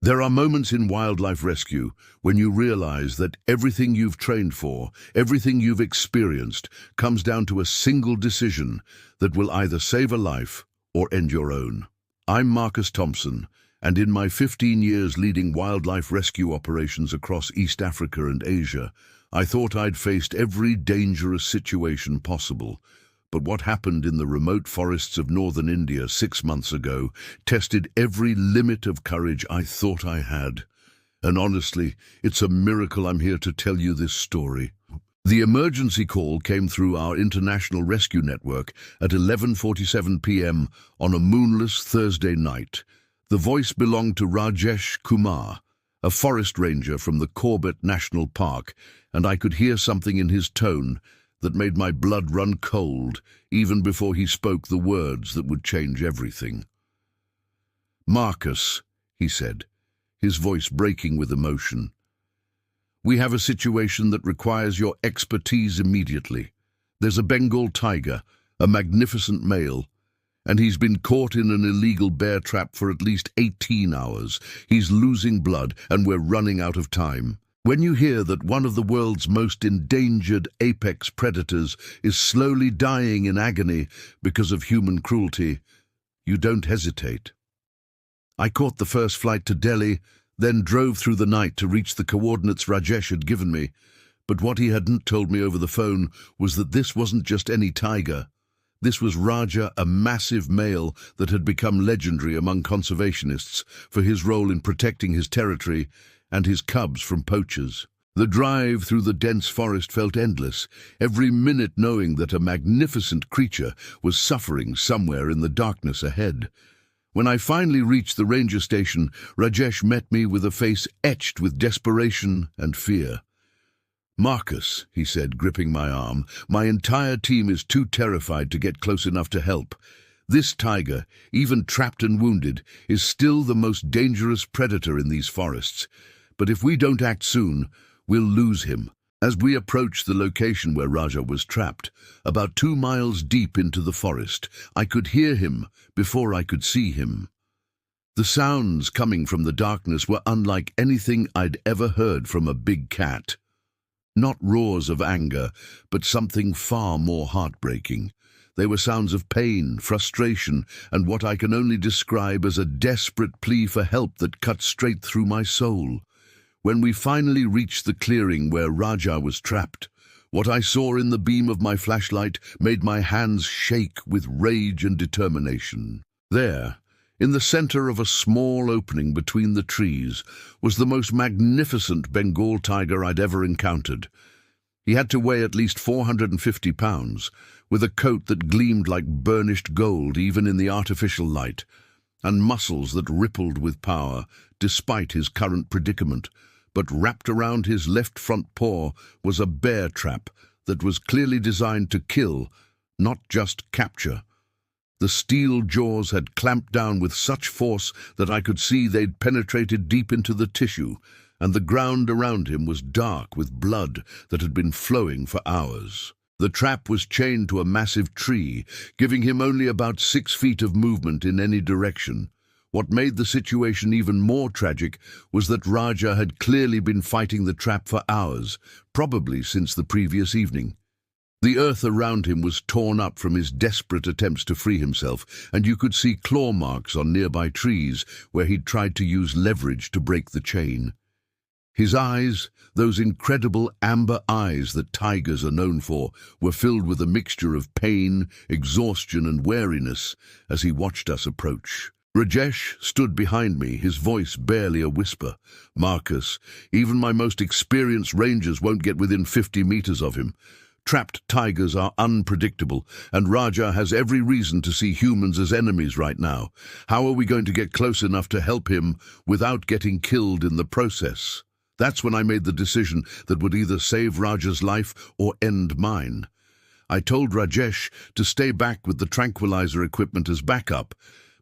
There are moments in wildlife rescue when you realize that everything you've trained for, everything you've experienced, comes down to a single decision that will either save a life or end your own. I'm Marcus Thompson, and in my 15 years leading wildlife rescue operations across East Africa and Asia, I thought I'd faced every dangerous situation possible. But what happened in the remote forests of northern India 6 months ago tested every limit of courage I thought I had. And honestly, it's a miracle I'm here to tell you this story. The emergency call came through our international rescue network at 11:47 p.m. on a moonless Thursday night. The voice belonged to Rajesh Kumar, a forest ranger from the Corbett National Park, and I could hear something in his tone that made my blood run cold even before he spoke the words that would change everything. "Marcus," he said, his voice breaking with emotion, "we have a situation that requires your expertise immediately. There's a Bengal tiger, a magnificent male, and he's been caught in an illegal bear trap for at least 18 hours. He's losing blood, and we're running out of time. When you hear that one of the world's most endangered apex predators is slowly dying in agony because of human cruelty, you don't hesitate." I caught the first flight to Delhi, then drove through the night to reach the coordinates Rajesh had given me. But what he hadn't told me over the phone was that this wasn't just any tiger. This was Raja, a massive male that had become legendary among conservationists for his role in protecting his territory and his cubs from poachers. The drive through the dense forest felt endless, every minute knowing that a magnificent creature was suffering somewhere in the darkness ahead. When I finally reached the ranger station, Rajesh met me with a face etched with desperation and fear. "Marcus," he said, gripping my arm, "my entire team is too terrified to get close enough to help. This tiger, even trapped and wounded, is still the most dangerous predator in these forests. But if we don't act soon, we'll lose him." As we approached the location where Raja was trapped, about 2 miles deep into the forest, I could hear him before I could see him. The sounds coming from the darkness were unlike anything I'd ever heard from a big cat. Not roars of anger, but something far more heartbreaking. They were sounds of pain, frustration, and what I can only describe as a desperate plea for help that cut straight through my soul. When we finally reached the clearing where Raja was trapped, what I saw in the beam of my flashlight made my hands shake with rage and determination. There, in the center of a small opening between the trees, was the most magnificent Bengal tiger I'd ever encountered. He had to weigh at least 450 pounds, with a coat that gleamed like burnished gold even in the artificial light, and muscles that rippled with power despite his current predicament. But wrapped around his left front paw was a bear trap that was clearly designed to kill, not just capture. The steel jaws had clamped down with such force that I could see they'd penetrated deep into the tissue, and the ground around him was dark with blood that had been flowing for hours. The trap was chained to a massive tree, giving him only about 6 feet of movement in any direction. What made the situation even more tragic was that Raja had clearly been fighting the trap for hours, probably since the previous evening. The earth around him was torn up from his desperate attempts to free himself, and you could see claw marks on nearby trees where he'd tried to use leverage to break the chain. His eyes, those incredible amber eyes that tigers are known for, were filled with a mixture of pain, exhaustion, and wariness as he watched us approach. Rajesh stood behind me, his voice barely a whisper. "Marcus, even my most experienced rangers won't get within 50 meters of him. Trapped tigers are unpredictable, and Raja has every reason to see humans as enemies right now. How are we going to get close enough to help him without getting killed in the process?" That's when I made the decision that would either save Raja's life or end mine. I told Rajesh to stay back with the tranquilizer equipment as backup,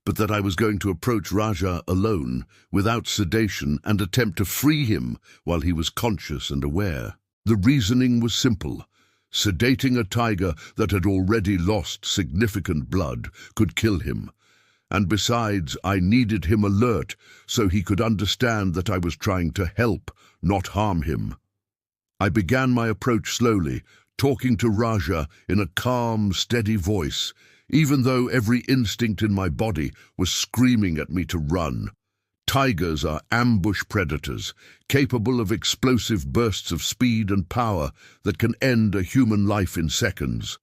but that I was going to approach Raja alone, without sedation, and attempt to free him while he was conscious and aware. The reasoning was simple. Sedating a tiger that had already lost significant blood could kill him, And besides, I needed him alert so he could understand that I was trying to help, not harm him. I began my approach slowly, talking to Raja in a calm, steady voice, even though every instinct in my body was screaming at me to run. Tigers are ambush predators, capable of explosive bursts of speed and power that can end a human life in seconds.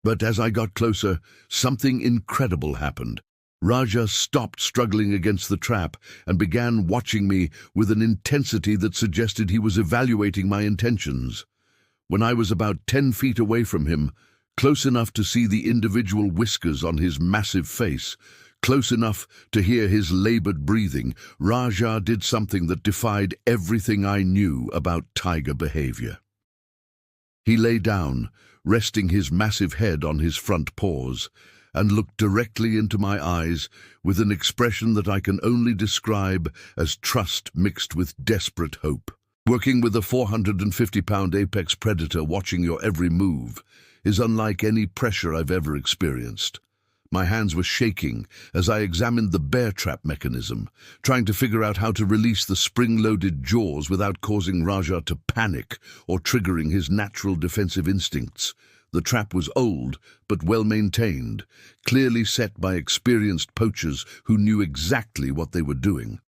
But as I got closer, something incredible happened. Raja stopped struggling against the trap and began watching me with an intensity that suggested he was evaluating my intentions. When I was about 10 feet away from him, close enough to see the individual whiskers on his massive face, close enough to hear his labored breathing, Raja did something that defied everything I knew about tiger behavior. He lay down, resting his massive head on his front paws, and looked directly into my eyes with an expression that I can only describe as trust mixed with desperate hope. Working with a 450-pound apex predator watching your every move is unlike any pressure I've ever experienced. My hands were shaking as I examined the bear trap mechanism, trying to figure out how to release the spring-loaded jaws without causing Raja to panic or triggering his natural defensive instincts. The trap was old, but well-maintained, clearly set by experienced poachers who knew exactly what they were doing.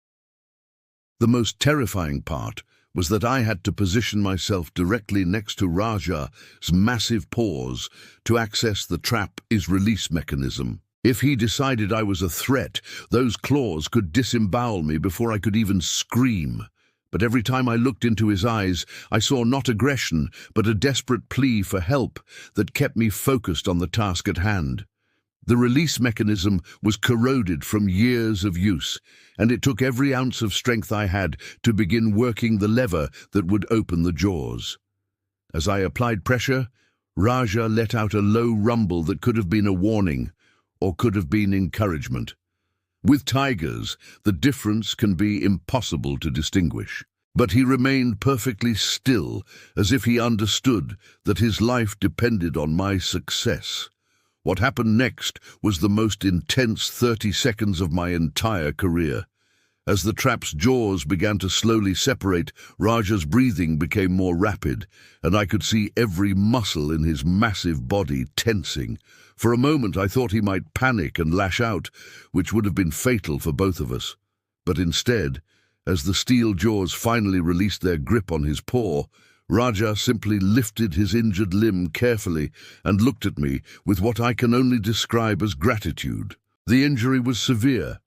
The most terrifying part was that I had to position myself directly next to Raja's massive paws to access the trap's release mechanism. If he decided I was a threat, those claws could disembowel me before I could even scream. But every time I looked into his eyes, I saw not aggression, but a desperate plea for help that kept me focused on the task at hand. The release mechanism was corroded from years of use, and it took every ounce of strength I had to begin working the lever that would open the jaws. As I applied pressure, Raja let out a low rumble that could have been a warning, or could have been encouragement. With tigers, the difference can be impossible to distinguish. But he remained perfectly still, as if he understood that his life depended on my success. What happened next was the most intense 30 seconds of my entire career. As the trap's jaws began to slowly separate, Raja's breathing became more rapid, and I could see every muscle in his massive body tensing. For a moment I thought he might panic and lash out, which would have been fatal for both of us. But instead, as the steel jaws finally released their grip on his paw, Raja simply lifted his injured limb carefully and looked at me with what I can only describe as gratitude. The injury was severe.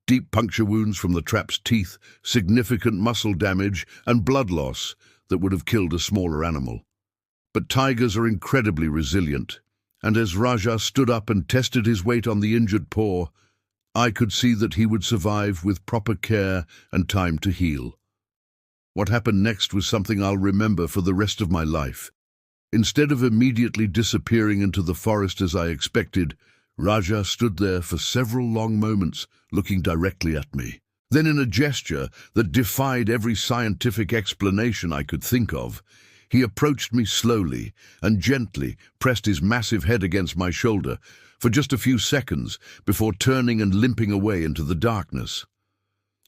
Deep puncture wounds from the trap's teeth, significant muscle damage, and blood loss that would have killed a smaller animal. But tigers are incredibly resilient, and as Raja stood up and tested his weight on the injured paw, I could see that he would survive with proper care and time to heal. What happened next was something I'll remember for the rest of my life. Instead of immediately disappearing into the forest as I expected, Raja stood there for several long moments, looking directly at me. Then, in a gesture that defied every scientific explanation I could think of, he approached me slowly and gently pressed his massive head against my shoulder for just a few seconds before turning and limping away into the darkness.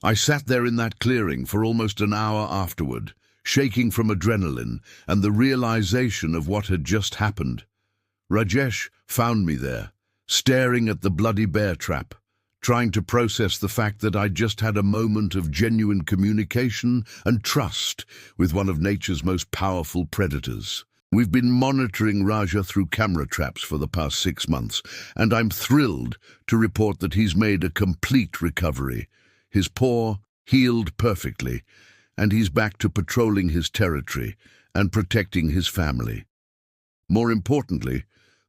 I sat there in that clearing for almost an hour afterward, shaking from adrenaline and the realization of what had just happened. Rajesh found me there, staring at the bloody bear trap, trying to process the fact that I'd just had a moment of genuine communication and trust with one of nature's most powerful predators. We've been monitoring Raja through camera traps for the past 6 months, and I'm thrilled to report that he's made a complete recovery. His paw healed perfectly, and he's back to patrolling his territory and protecting his family. More importantly,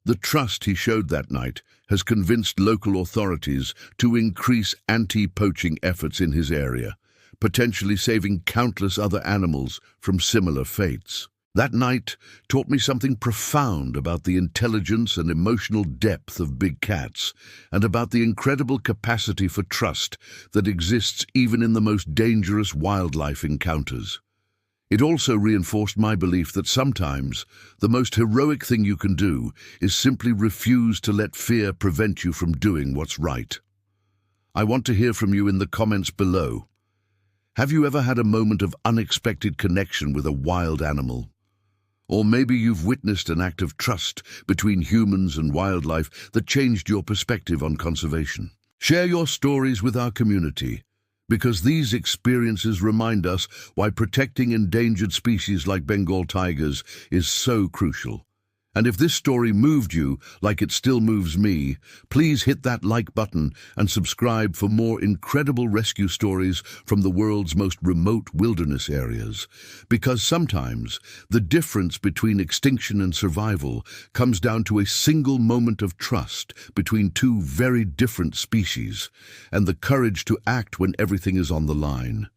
the trust he showed that night has convinced local authorities to increase anti-poaching efforts in his area, potentially saving countless other animals from similar fates. That night taught me something profound about the intelligence and emotional depth of big cats, and about the incredible capacity for trust that exists even in the most dangerous wildlife encounters. It also reinforced my belief that sometimes the most heroic thing you can do is simply refuse to let fear prevent you from doing what's right. I want to hear from you in the comments below. Have you ever had a moment of unexpected connection with a wild animal? Or maybe you've witnessed an act of trust between humans and wildlife that changed your perspective on conservation. Share your stories with our community, because these experiences remind us why protecting endangered species like Bengal tigers is so crucial. And if this story moved you like it still moves me, please hit that like button and subscribe for more incredible rescue stories from the world's most remote wilderness areas. Because sometimes the difference between extinction and survival comes down to a single moment of trust between two very different species and the courage to act when everything is on the line.